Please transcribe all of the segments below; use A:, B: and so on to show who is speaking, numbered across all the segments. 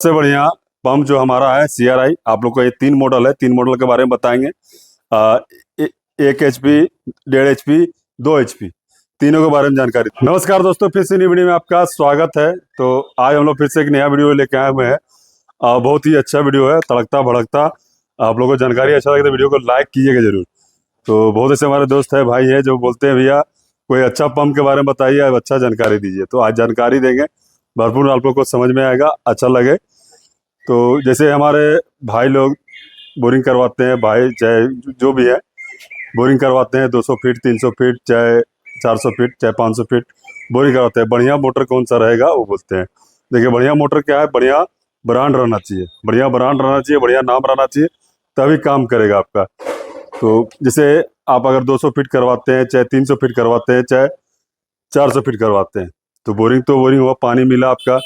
A: सबसे बढ़िया पंप जो हमारा है CRI। आप लोग को ये तीन मॉडल है, तीन मॉडल के बारे में बताएंगे। आ, 1 HP, 1.5 HP, 2 HP, तीनों के बारे में जानकारी। नमस्कार दोस्तों, फिर से नई वीडियो में आपका स्वागत है। तो आज हम लोग फिर से एक नया वीडियो लेके आए हुए हैं। बहुत ही अच्छा वीडियो है, तड़कता भड़कता। आप लोगों को जानकारी अच्छा लगे तो वीडियो को लाइक कीजिएगा जरूर। तो बहुत से हमारे दोस्त है, भाई है, जो बोलते हैं भैया कोई अच्छा पंप के बारे में बताइए, अब अच्छा जानकारी दीजिए। तो आज जानकारी देंगे, भरपूर आप लोग को समझ में आएगा, अच्छा लगे। तो जैसे हमारे भाई लोग बोरिंग करवाते हैं, भाई चाहे जो भी है बोरिंग करवाते हैं, 200 फीट, 300 फीट, चाहे 400 फीट, चाहे 500 फीट बोरिंग करवाते हैं। बढ़िया मोटर कौन सा रहेगा वो बोलते हैं। देखिए बढ़िया मोटर क्या है, बढ़िया ब्रांड रहना चाहिए, बढ़िया ब्रांड रहना चाहिए, बढ़िया नाम रहना चाहिए, तभी काम करेगा आपका। तो जैसे आप अगर 200 फीट करवाते हैं, चाहे 300 फीट करवाते हैं, चाहे 400 फीट करवाते हैं, तो बोरिंग हुआ, पानी मिला आपका।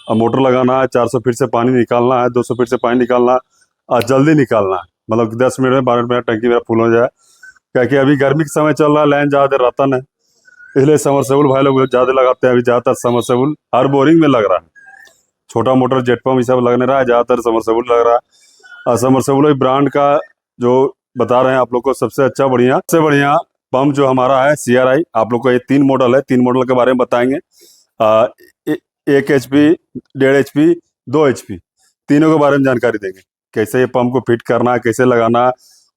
A: अब मोटर लगाना है, 400 फीट से पानी निकालना है, 200 फीट से पानी निकालना है, और जल्दी निकालना है, मतलब कि 10 मिनट में, 12 मिनट में टंकी मेरा फुल हो जाए। क्या कि अभी गर्मी का समय चल रहा है, लाइन ज़्यादा देर रहता नहीं, इसलिए समरसेबुल भाई लोग ज़्यादा लगाते हैं। अभी ज़्यादातर समरसेबुल हर बोरिंग में लग रहा है। छोटा मोटर, जेट पम्प, ये सब लगने रहा है, ज़्यादातर समरसेबुल लग रहा है। और समरसेबुल ब्रांड का जो बता रहे हैं आप लोग को, सबसे अच्छा सबसे बढ़िया पंप जो हमारा है CRI। आप लोग को ये तीन मॉडल है, तीन मॉडल के बारे में बताएंगे। 1 HP, 1.5 HP, 2 HP, तीनों के बारे में जानकारी देंगे। कैसे ये पंप को फिट करना है, कैसे लगाना है,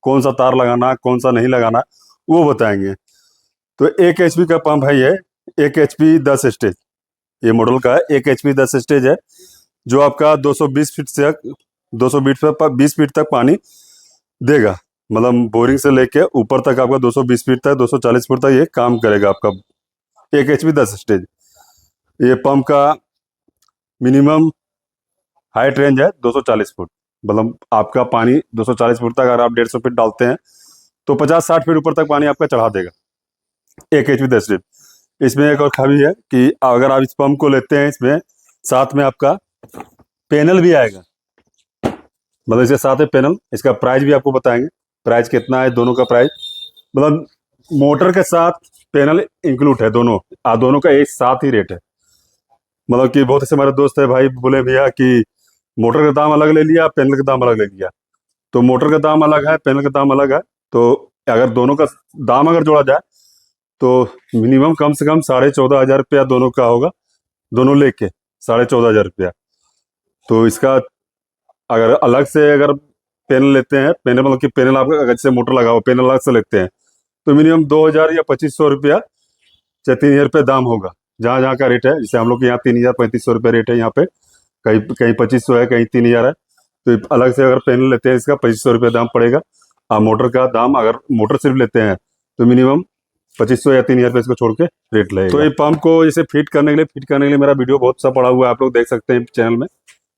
A: कौन सा तार लगाना है, कौन सा नहीं लगाना, वो बताएंगे। तो 1 HP का पंप है ये, 1 HP 10 स्टेज, ये मॉडल का है। 1 HP 10 स्टेज है, जो आपका 220 फीट से 220 पर 20 फीट तक पानी देगा। मतलब बोरिंग से लेके ऊपर तक आपका 220 फीट तक, 240 फीट तक ये काम करेगा आपका 1 HP 10 स्टेज। ये पंप का मिनिमम हाइट रेंज है 240 फुट। मतलब आपका पानी 240 फुट तक, अगर आप 150 फीट डालते हैं तो 50-60 फीट ऊपर तक पानी आपका चढ़ा देगा 1 HP 10 फीट। इसमें एक और खामी है कि अगर आप इस पंप को लेते हैं, इसमें साथ में आपका पैनल भी आएगा। मतलब इसके साथ है पैनल। इसका प्राइस भी आपको बताएंगे, प्राइस कितना है दोनों का प्राइस। मतलब मोटर के साथ पैनल इंक्लूड है, दोनों का एक साथ ही रेट है। मतलब कि बहुत से हमारे दोस्त है भाई, बोले भैया कि मोटर का दाम अलग ले लिया, पैनल का दाम अलग ले लिया। तो मोटर का दाम अलग है, पैनल का दाम अलग है। तो अगर दोनों का दाम अगर जोड़ा जाए तो मिनिमम कम से कम 14,500 रुपया दोनों का होगा, दोनों लेके 14,500 रुपया। तो इसका अगर अलग से अगर पैनल लेते हैं, पैनल मतलब कि पैनल आपका अगर जैसे मोटर लगा हुआ पैनल अलग से लेते हैं, तो मिनिमम 2,000 या 2,500 रुपया, चाहे 3,000 रुपये दाम होगा। जहाँ जहाँ का रेट है, जैसे हम लोग के यहाँ 3,000 3,500 रुपये रेट है यहाँ पे, कहीं कहीं 2,500 है, कहीं 3,000 है। तो अलग से अगर पैनल लेते हैं, इसका 2,500 रुपये दाम पड़ेगा। और मोटर का दाम, अगर मोटर सिर्फ लेते हैं तो मिनिमम 2,500 या 3,000 रुपये इसको छोड़ के रेट लगेगा। तो ये पंप को जैसे फिट करने के लिए मेरा वीडियो बहुत सा पड़ा हुआ है, आप लोग देख सकते हैं चैनल में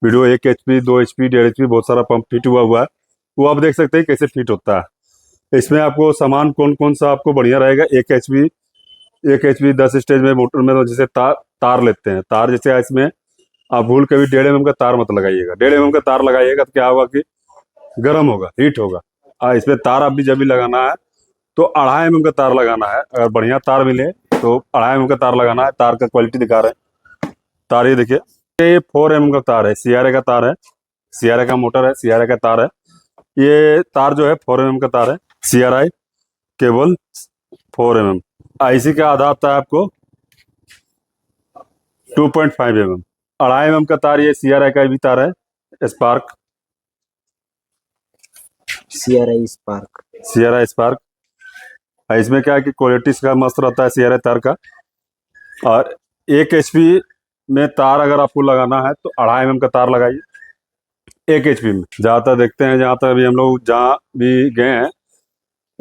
A: वीडियो। 1 HP, 2 HP, 1.5 HP, बहुत सारा पंप फिट हुआ है, वो आप देख सकते हैं कैसे फिट होता है। इसमें आपको सामान कौन कौन सा आपको बढ़िया रहेगा। 1 HP 10 स्टेज में मोटर में, तो जैसे तार लेते हैं, तार जैसे इसमें आप भूल कभी 1.5 mm का तार मत लगाइएगा। 1.5 mm का तार लगाइएगा तो क्या होगा कि गर्म होगा, हीट होगा। इसमें तार आप भी जब भी लगाना है तो 2.5 mm का तार लगाना है। अगर बढ़िया तार मिले तो 2.5 mm का तार लगाना है। तार का क्वालिटी दिखा रहे हैं, तार ये देखिए, ये 4 mm का तार है, CRI का तार है, CRI का मोटर है, CRI का तार है। ये तार जो है 4 mm का तार है, CRI केबल 4 mm। IC का आधा आता है आपको 2.5 mm। 2.5 mm का तार, ये CRI का भी तार है, स्पार्क, CRI स्पार्क। इसमें क्या है कि क्वालिटी इसका मस्त रहता है CRI तार का। और 1 HP में तार अगर आपको लगाना है तो 2.5 mm का तार लगाइए 1 HP में। ज़्यादातर देखते हैं, जहाँ तक अभी हम लोग जहाँ भी गए हैं,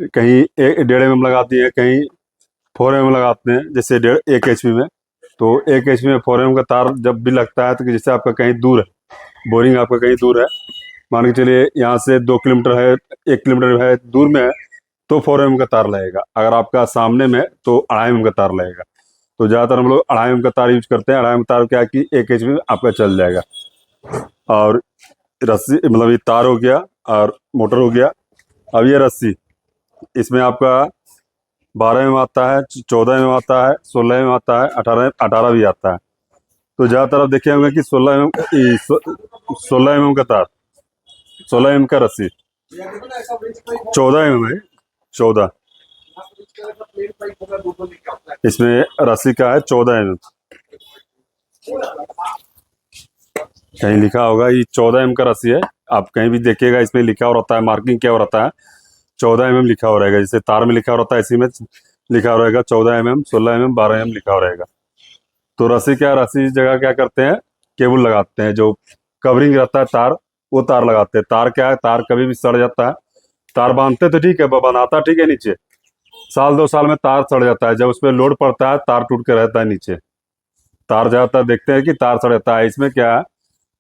A: कहीं 1.5 mm लगाती है, कहीं 4 mm लगाते हैं, जैसे 1 HP में। तो 1 HP में 4 mm का तार जब भी लगता है तो जैसे आपका कहीं दूर है, बोरिंग आपका कहीं दूर है, मान के चलिए यहाँ से 2 किलोमीटर है, 1 किलोमीटर है दूर में है, तो 4 mm का तार लगेगा। अगर आपका सामने में तो 2.5 mm का तार लगेगा। तो ज़्यादातर हम लोग 2.5 mm का तार यूज करते हैं। 2.5 mm तार क्या है कि 1 HP में आपका चल जाएगा। और रस्सी, मतलब ये तार हो गया और मोटर हो गया। अब ये रस्सी, इसमें आपका 12 में आता है, 14 में आता है, 16 में आता है, 18 भी आता है। तो ज़्यादातर आप देखे होंगे कि 16 mm का तार, 16 mm का रस्सी, 14 mm है, 14 इसमें रस्सी का है, 14 mm। कहीं लिखा होगा ये 14 mm का रस्सी है, आप कहीं भी देखिएगा इसमें लिखा हो रहता है, मार्किंग क्या हो रहता है, 14 mm लिखा हो रहेगा। जैसे तार में लिखा हो रहता है, इसी में लिखा हो रहेगा 14 mm, 16 mm, 12 mm लिखा हो रहेगा। तो रस्सी क्या, रस्सी इस जगह क्या करते हैं, केबल लगाते हैं, जो कवरिंग रहता है तार, वो तार लगाते हैं। तार क्या है, तार कभी भी सड़ जाता है, तार बांधते तो ठीक है, बनाता ठीक है, नीचे साल 2 साल में तार सड़ जाता है, जब उस पर लोड पड़ता है तार टूट के रहता है नीचे। तार ज्यादातर देखते हैं कि तार सड़ जाता है। इसमें क्या है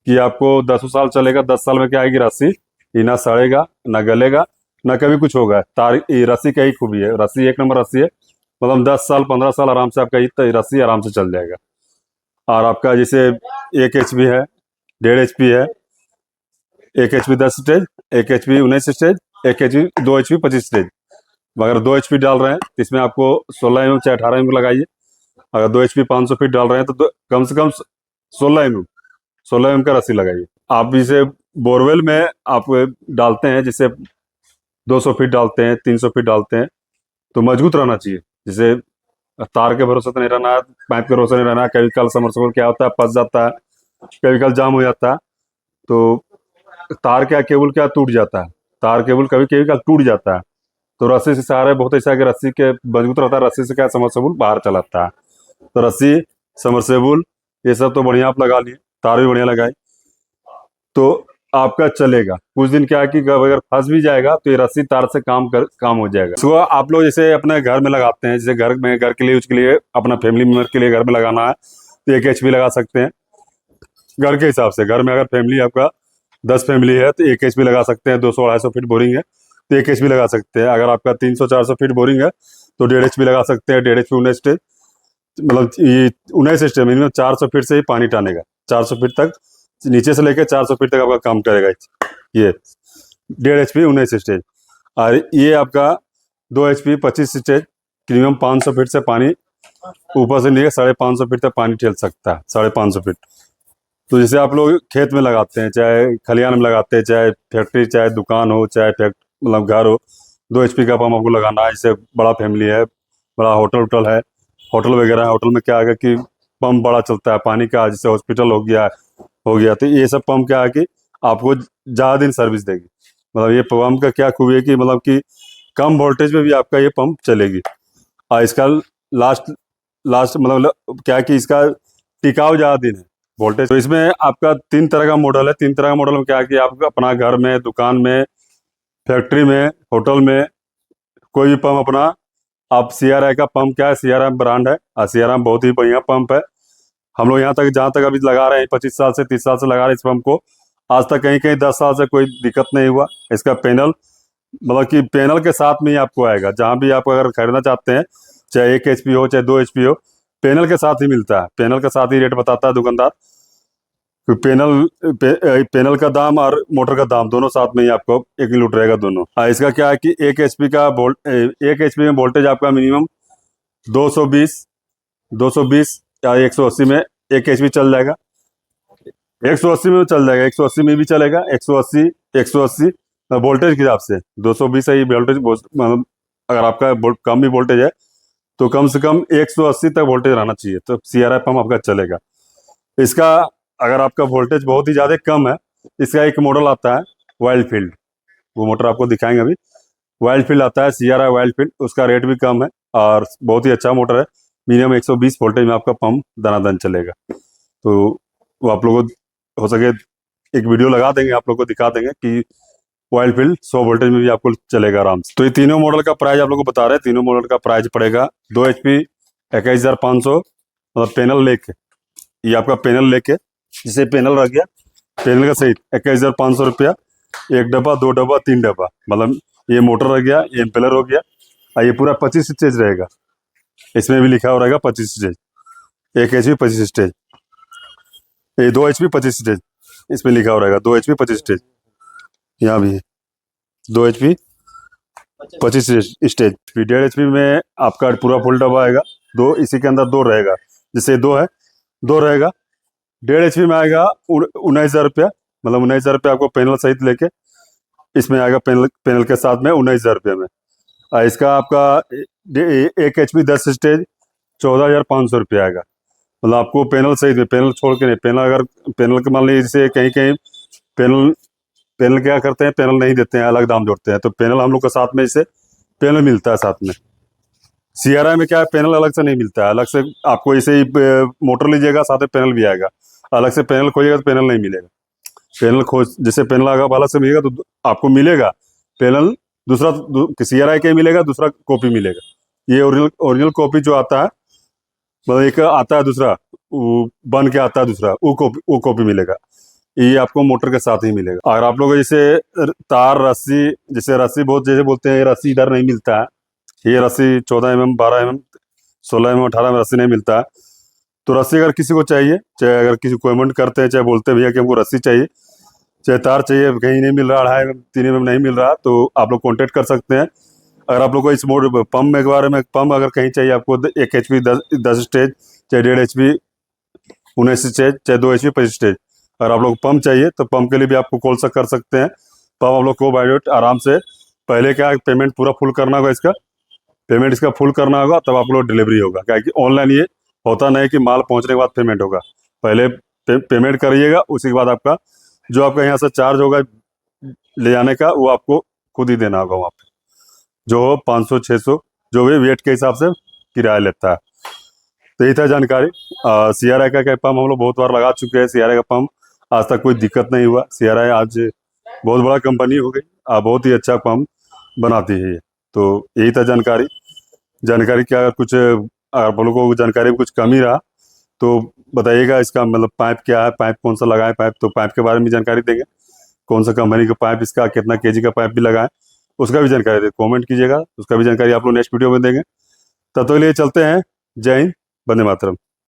A: कि आपको 10 साल चलेगा, 10 साल में क्या आएगी रस्सी, ये ना सड़ेगा ना गलेगा ना कभी कुछ होगा। तार, ये रस्सी का ही खूबी है, रस्सी 1 नंबर रस्सी है, मतलब 10 साल 15 साल आराम से आपका ये रस्सी आराम से चल जाएगा। और आपका जैसे 1 HP है, 1.5 HP है, 1 HP 10 stage, 1 HP 19 stage, 1 HP 2 HP 25 stage. अगर 2 HP डाल रहे हैं तो इसमें आपको 16 mm चाहे 18 mm लगाइए। अगर 2 HP 500 फीट डाल रहे हैं तो कम से कम 16 mm का रस्सी लगाइए। आप इसे बोरवेल में आप डालते हैं, जैसे 200 फीट डालते हैं, 300 फीट डालते हैं, तो मजबूत रहना चाहिए। जैसे तार के भरोसे तो नहीं रहना है, पाइप के भरोसे नहीं रहना है। कभी कल समरसेबल क्या होता है, फंस जाता है, कभी कल जाम हो जाता है, तो तार क्या, केबल क्या टूट जाता है, तार केबल कभी कभी कल टूट जाता है, तो रस्सी से सहारे बहुत ऐसा है कि रस्सी के मजबूत रहता है, रस्सी से क्या समरसेबल बाहर चलाता है। तो रस्सी, समरसेबल, ये सब तो बढ़िया आप लगा लिए, तार भी बढ़िया लगाए तो आपका चलेगा। कुछ दिन क्या है कि अगर फंस भी जाएगा तो ये रस्सी तार से काम हो जाएगा। सुबह आप लोग जैसे अपने घर में लगाते हैं, जैसे घर में, घर के लिए, उसके लिए, अपना फैमिली मेम्बर के लिए घर में लगाना है तो 1 HP लगा सकते हैं। घर के हिसाब से, घर में अगर फैमिली आपका 10 फैमिली है तो 1 HP लगा सकते हैं। 200-250 फीट बोरिंग है तो 1 HP लगा सकते हैं। अगर आपका 300-400 फीट बोरिंग है तो 1.5 HP लगा सकते हैं। 1.5 HP 19 स्टेज, मतलब ये 19 स्टेज मिनिमम 400 फीट से ही पानी टानेगा, 400 फीट तक, नीचे से लेकर 400 फीट तक आपका काम करेगा ये 1.5 HP 19 स्टेज। और ये आपका 2 HP 25 स्टेज, मिनिमम 500 फीट से पानी ऊपर से लेकर 550 फीट तक पानी ठेल सकता है, 550 फीट। तो जैसे आप लोग खेत में लगाते हैं, चाहे खलिहान में लगाते हैं, चाहे फैक्ट्री, चाहे दुकान हो, चाहे मतलब घर हो, 2 HP का पंप आपको लगाना है। जैसे बड़ा फैमिली है, बड़ा होटल वोटल है, होटल वगैरह है, होटल में क्या है कि पंप बड़ा चलता है पानी का, जैसे हॉस्पिटल हो गया तो ये सब पंप क्या है कि आपको ज़्यादा दिन सर्विस देगी। मतलब ये पंप का क्या खूबी है कि मतलब कि कम वोल्टेज में भी आपका ये पंप चलेगी। और इसका लास्ट लास्ट मतलब क्या है कि इसका टिकाव ज़्यादा दिन है, वोल्टेज। तो इसमें आपका 3 तरह का मॉडल है। 3 तरह का मॉडल में क्या है कि आप अपना घर में, दुकान में, फैक्ट्री में, होटल में, कोई भी पंप अपना, आप CRI का पंप, क्या है, CRI ब्रांड है और CRI बहुत ही बढ़िया पंप है। हम लोग यहाँ तक, जहाँ तक अभी लगा रहे हैं, 25 साल से 30 साल से लगा रहे हैं इस पंप को, आज तक कहीं कहीं 10 साल से कोई दिक्कत नहीं हुआ। इसका पैनल, मतलब कि पैनल के साथ में ही आपको आएगा। जहाँ भी आप अगर खरीदना चाहते हैं, चाहे 1 HP हो चाहे 2 HP हो, पैनल के साथ ही मिलता है। पैनल के साथ ही रेट बताता है दुकानदार। तो पैनल का दाम और मोटर का दाम दोनों साथ में ही आपको इंक्लूड रहेगा दोनों। इसका क्या है कि 1 HP का 1 HP में वोल्टेज आपका मिनिमम 220 220 या 180 में 1 HP चल जाएगा। 180 में चल जाएगा, 180 में भी चलेगा, 180 वोल्टेज के हिसाब से 220 है ये वोल्टेज। मतलब अगर आपका कम भी वोल्टेज है तो कम से कम 180 तक वोल्टेज रहना चाहिए, तो CRI पंप आपका चलेगा। इसका अगर आपका वोल्टेज बहुत ही ज़्यादा कम है, इसका एक मॉडल आता है वाइल्ड फील्ड, वो मोटर आपको दिखाएंगे अभी। वाइल्ड फील्ड आता है, CRI वाइल्ड फील्ड, उसका रेट भी कम है और बहुत ही अच्छा मोटर है। मिनिमम 120 वोल्टेज में आपका पंप दनादन चलेगा। तो वो आप लोगों को हो सके एक वीडियो लगा देंगे, आप लोग को दिखा देंगे कि वाइल्ड फील्ड 100 वोल्टेज में भी आपको चलेगा आराम से। तो ये तीनों मॉडल का प्राइस आप लोग को बता रहे हैं। तीनों मॉडल का प्राइस पड़ेगा 2 HP 21,500, मतलब पैनल लेके, ये आपका पैनल लेके, जिसे पैनल रख गया, पैनल का सहित 21,500 रुपया। 1 डब्बा, 2 डब्बा, 3 डब्बा, मतलब ये मोटर रह गया, ये इम्पेलर हो गया, और ये पूरा 25 स्टेज रहेगा। इसमें भी लिखा हो रहेगा 25 स्टेज, 1 HP 25 स्टेज, ये 2 HP 25 स्टेज, इसमें लिखा हो रहेगा 2 HP 25 स्टेज। यहाँ भी 2 HP 25 स्टेज। 1.5 HP में आपका पूरा फुल डब्बा आएगा, दो इसी के अंदर दो रहेगा, जैसे दो है, दो रहेगा, 1.5 HP में आएगा 19,000 रुपया, मतलब 19,000 रुपया आपको पैनल सहित लेके इसमें आएगा, पैनल के साथ में 19,000 रुपये में। इसका आपका 1 HP 10 स्टेज 14,500 रुपया आएगा, मतलब आपको पैनल सहित में, पैनल छोड़ के नहीं। पैनल अगर पैनल के मान लीजिए जैसे कहीं कहीं पैनल पैनल क्या करते हैं, पैनल नहीं देते हैं, अलग दाम जोड़ते हैं, तो पैनल हम लोग का साथ में इसे पैनल मिलता है साथ में। CRI में क्या है, पैनल अलग से नहीं मिलता है, अलग से आपको इसे ही मोटर लीजिएगा साथ में पैनल भी आएगा, अलग से पैनल खोजिएगा तो पैनल नहीं मिलेगा। पैनल खोज जैसे पैनल अगर अलग से मिलेगा तो आपको मिलेगा पैनल दूसरा, CRI का ही मिलेगा, दूसरा कॉपी मिलेगा। ये ओरिजिनल कॉपी जो आता है, मतलब एक आता है दूसरा, वो बन के आता है दूसरा, वो कॉपी मिलेगा। ये आपको मोटर के साथ ही मिलेगा। और आप लोग जैसे तार रस्सी, जैसे रस्सी बहुत जैसे बोलते हैं, ये रस्सी इधर नहीं मिलता है, ये रस्सी 14 mm 12 mm 16 mm 18 में रस्सी नहीं मिलता है। तो रस्सी अगर किसी को चाहिए, चाहे अगर किसी को कमेंट करते हैं, चाहे बोलते हैं भैया कि हमको रस्सी चाहिए, चाहे तार चाहिए, कहीं नहीं मिल रहा, 2.5 mm 3 mm नहीं मिल रहा, तो आप लोग कॉन्टेक्ट कर सकते हैं। अगर आप लोग को इस पंप के बारे में, पंप अगर कहीं चाहिए आपको 1 HP 10 स्टेज, चाहे 1.5 HP 19 स्टेज, चाहे 2 HP 25 स्टेज, अगर आप लोग पंप चाहिए तो पंप के लिए भी आपको कॉल कर सकते हैं। पंप आप लोग को बायोडेट आराम से, पहले क्या पेमेंट पूरा फुल करना होगा, इसका पेमेंट इसका फुल करना होगा, तब आप लोग डिलीवरी होगा। क्या कि ऑनलाइन ये होता नहीं कि माल पहुंचने के बाद पेमेंट होगा, पहले पेमेंट करिएगा, उसी के बाद आपका जो आपका यहाँ से चार्ज होगा ले जाने का, वो आपको खुद ही देना होगा वहाँ पे, जो 500 600 जो भी वेट के हिसाब से किराया लेता है। तो यही था जानकारी। CRI का पंप हम लोग बहुत बार लगा चुके हैं, CRI का पंप आज तक कोई दिक्कत नहीं हुआ। CRI आज बहुत बड़ा कंपनी हो गई, बहुत ही अच्छा पंप बनाती है ये। तो यही था जानकारी क्या, अगर कुछ आप लोगों को जानकारी में कुछ कमी रहा तो बताइएगा। इसका मतलब पाइप क्या है, पाइप कौन सा लगाए, पाइप तो पाइप के बारे में जानकारी देंगे, कौन सा कंपनी का पाइप, इसका कितना kg का पाइप भी लगाए, उसका भी जानकारी दे, कमेंट कीजिएगा, उसका भी जानकारी आप लोग नेक्स्ट वीडियो में देंगे। तब तो लिए चलते हैं। जय हिंद, वंदे मातरम।